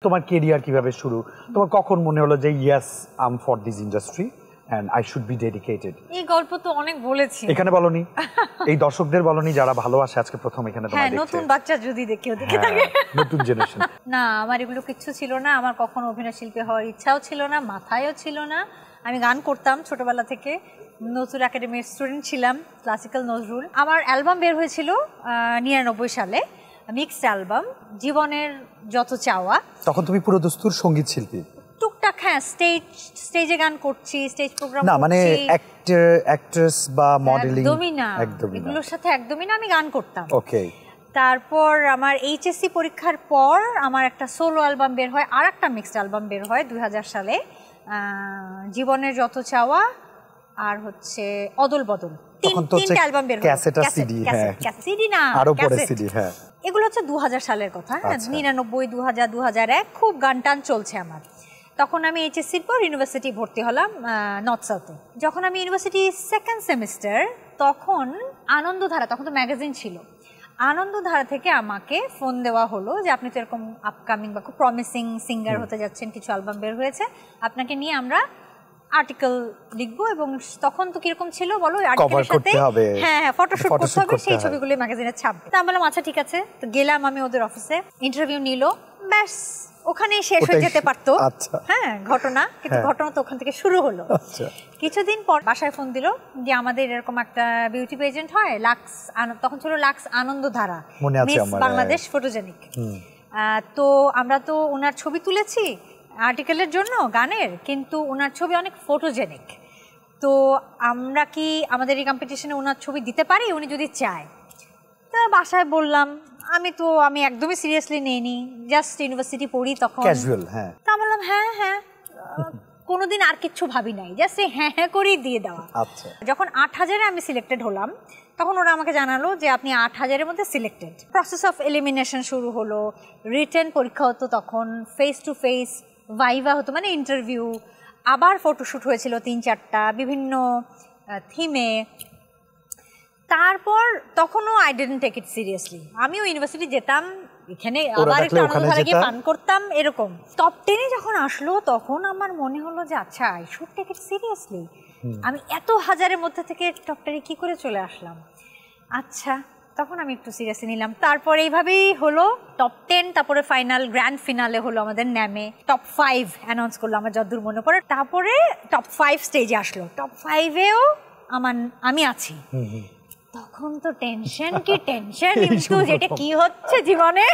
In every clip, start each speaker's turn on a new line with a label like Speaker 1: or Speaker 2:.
Speaker 1: তোমার ক্যারিয়ার কিভাবে শুরু, তোমার কখন মনে হলো যে yes I am for this industry and I should be dedicated?
Speaker 2: এই গল্প তো অনেক বলেছি,
Speaker 1: এখানে বলনি, এই দর্শকদের বলনি যারা ভালোবাসে আজকে প্রথম এখানে তোমায় দেখছে।
Speaker 2: নতুন বাচ্চা যদি দেখে থাকে,
Speaker 1: নতুন জেনারেশন।
Speaker 2: না, আমার এগুলো কিচ্ছু ছিল না, আমার কখনো অভিনয় শিল্পী হওয়ার ইচ্ছাও ছিল না, মাথায়ও ছিল না। আমি গান করতাম ছোটবেলা থেকে, নজরুল একাডেমির স্টুডেন্ট ছিলাম, ক্লাসিক্যাল নজরুল। আমার অ্যালবাম বের হয়েছিল 99 সালে, মিক্সড অ্যালবাম, জীবনের যত চাওয়া।
Speaker 1: তখন তুমি পুরো দস্তুর সঙ্গীত শিল্পী?
Speaker 2: টুকটাক, হ্যাঁ, স্টেজে গান করছি, স্টেজ প্রোগ্রাম
Speaker 1: না, মানে অ্যাক্টর অ্যাক্ট্রেস বা মডেলিং?
Speaker 2: একদমই না, এগুলোর সাথে একদমই না, আমি গান করতাম।
Speaker 1: ওকে।
Speaker 2: তারপর আমার এইচএসসি পরীক্ষার পর আমার একটা সোলো অ্যালবাম বের হয়, আর একটা মিক্সড অ্যালবাম বের হয় 2000 সালে, জীবনের যত চাওয়া আর হচ্ছে অদল বদল। তিনটা অ্যালবাম বের হয়,
Speaker 1: ক্যাসেট আর সিডি। হ্যাঁ,
Speaker 2: সিডি না,
Speaker 1: আরো পরে সিডি। হ্যাঁ,
Speaker 2: এগুলো হচ্ছে 2000 সালের কথা। 99, 2000, 2001 খুব গান টান চলছে আমার। তখন আমি এইচএসসির পর ইউনিভার্সিটি ভর্তি হলাম নর্থ সাউথে। যখন আমি ইউনিভার্সিটি সেকেন্ড সেমিস্টার, তখন আনন্দধারা, তখন তো ম্যাগাজিন ছিল, আনন্দধারা থেকে আমাকে ফোন দেওয়া হলো যে আপনি তো এরকম আপকামিং বা খুব প্রমিসিং সিঙ্গার হতে যাচ্ছেন, কিছু অ্যালবাম বের হয়েছে, আপনাকে নিয়ে আমরা আর্টিকেল লিখবো। এবং তখন তো কিরকম ছিল বলো, আর্টিকেলের সাথে হ্যাঁ ফটোশুট করতে হবে, সেই ছবিগুলো ম্যাগাজিনে ছাপবে। তা আমি বললাম আচ্ছা ঠিক আছে। তো গেলাম আমি ওদের অফিসে, ইন্টারভিউ নিল, ব্যাস ওখানেই শেষ হয়ে যেতে পারতো। হ্যাঁ, ঘটনা, কিন্তু ঘটনা তো ওখান থেকে শুরু হলো। কিছুদিন পর বাসায় ফোন দিল যে আমাদের এরকম একটা বিউটি পেজেন্ট হয়, লাক্স, তখন ছিল Lux Anandadhara, Miss Bangladesh photogenic. তো আমরা তো ওনার ছবি তুলেছি আর্টিকেলের জন্য গানের, কিন্তু ওনার ছবি অনেক ফটোজেনিক, তো আমরা কি আমাদের এই কম্পিটিশনে ওনার ছবি দিতে পারি উনি যদি চায়? তা বাসায় বললাম, আমি একদমই সিরিয়াসলি নেইনি, জাস্ট ইউনিভার্সিটি পড়ি তখন, ক্যাজুয়াল। হ্যাঁ, তা বললাম হ্যাঁ হ্যাঁ, কোনোদিন আর কিচ্ছু ভাবি নাই, জাস্ট হ্যাঁ হ্যাঁ করেই দিয়ে দেওয়া। আচ্ছা, যখন 8000-এ আমি সিলেক্টেড হলাম, তখন ওরা আমাকে জানালো যে আপনি 8000-এর মধ্যে সিলেক্টেড। প্রসেস অফ এলিমিনেশন শুরু হলো, রিটেন পরীক্ষা হতো, তখন ফেস টু ফেস ভাইভা হতো, মানে ইন্টারভিউ, আবার ফটোশ্যুট হয়েছিল 3-4টা বিভিন্ন থিমে। তারপর তখনও I didn't take it seriously, আমিও ইউনিভার্সিটি যেতাম, এখানে আবার একটু আনন্দধারা গিয়ে পান করতাম, এরকম। টপ 10-এ যখন আসলো, তখন আমার মনে হলো যে আচ্ছা, I should take it seriously. আমি এত হাজারের মধ্যে থেকে টপ 10-এ কি করে চলে আসলাম? আচ্ছা, তখন আমি একটু সিরিয়াসলি নিলাম। তারপর এইভাবেই হলো টপ 10, তারপরে ফাইনাল গ্র্যান্ড ফিনালে হলো আমাদের ন্যামে, টপ 5 অ্যানাউন্স করলো আমার যতদূর মনে পড়ে। তারপরে টপ 5 স্টেজে আসলো, টপ 5-এও আমি আছি। তখন তো টেনশন কি টেনশন, কিন্তু যেটা কি হচ্ছে জীবনে।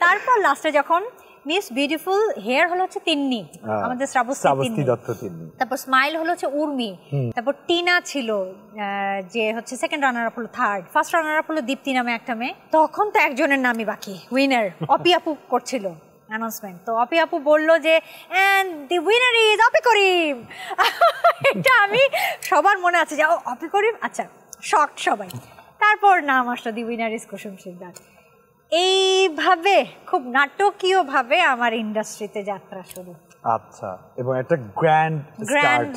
Speaker 2: তারপর লাস্টে যখন মিস বিউটিফুল হেয়ার হলো হচ্ছে তিন্নি, আমাদের শ্রাবস্তী দত্ত তিন্নি, তারপর স্মাইল হলো হচ্ছে উর্মি, তারপর টিনা ছিল যে হচ্ছে সেকেন্ড রানার আপ হলো, ফার্স্ট রানার আপ হলো দীপ্তি নামে একটা মেয়ে। তখন তো একজনের নামই বাকি, উইনার অপি আপু করছিল অ্যানাউন্সমেন্ট। তো অপি আপু বললো যে এন্ড দি উইনার ইজ অপি করিম। এটা আমি সবার মনে আছে যে অপি করিম, আচ্ছা শক সবাই। তারপর নাম আসলো দি উইনার ইজ কুসুম শিকদার। এইভাবে খুব নাটকীয় ভাবে আমার ইন্ডাস্ট্রিতে যাত্রা শুরু।
Speaker 1: আচ্ছা, এবং একটা গ্র্যান্ড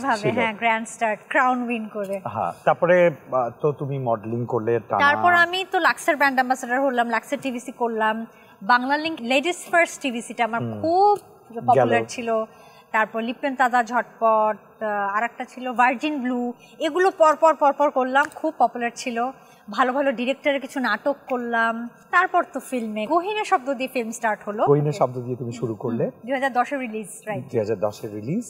Speaker 2: ভাবে, হ্যাঁ, গ্র্যান্ড স্টার্ট, ক্রাউন উইন করে।
Speaker 1: হ্যাঁ, তারপরে তো তুমি মডেলিং করলে,
Speaker 2: তারপর আমি তো লাক্সের ব্র্যান্ড অ্যাম্বাসেডর হলাম, লাক্সের টিভিসি করলাম, বাংলা লিংক লেডিস ফার্স্ট টিভিসিটা আমার খুব পপুলার ছিল। তারপর লিপেন তাজা ঝটপট, আর একটা ছিল ভার্জিন ব্লু, এগুলো পরপর করলাম, খুব পপুলার ছিল। ভালো ভালো ডিরেক্টরের কিছু নাটক করলাম। তারপর তো ফিল্মে গহীনের শব্দ দিয়ে ফিল্ম স্টার্ট হলো।
Speaker 1: গহীনের শব্দ দিয়ে তুমি শুরু করলে
Speaker 2: 2010-এ রিলিজ, রাইট,
Speaker 1: 2010-এ রিলিজ।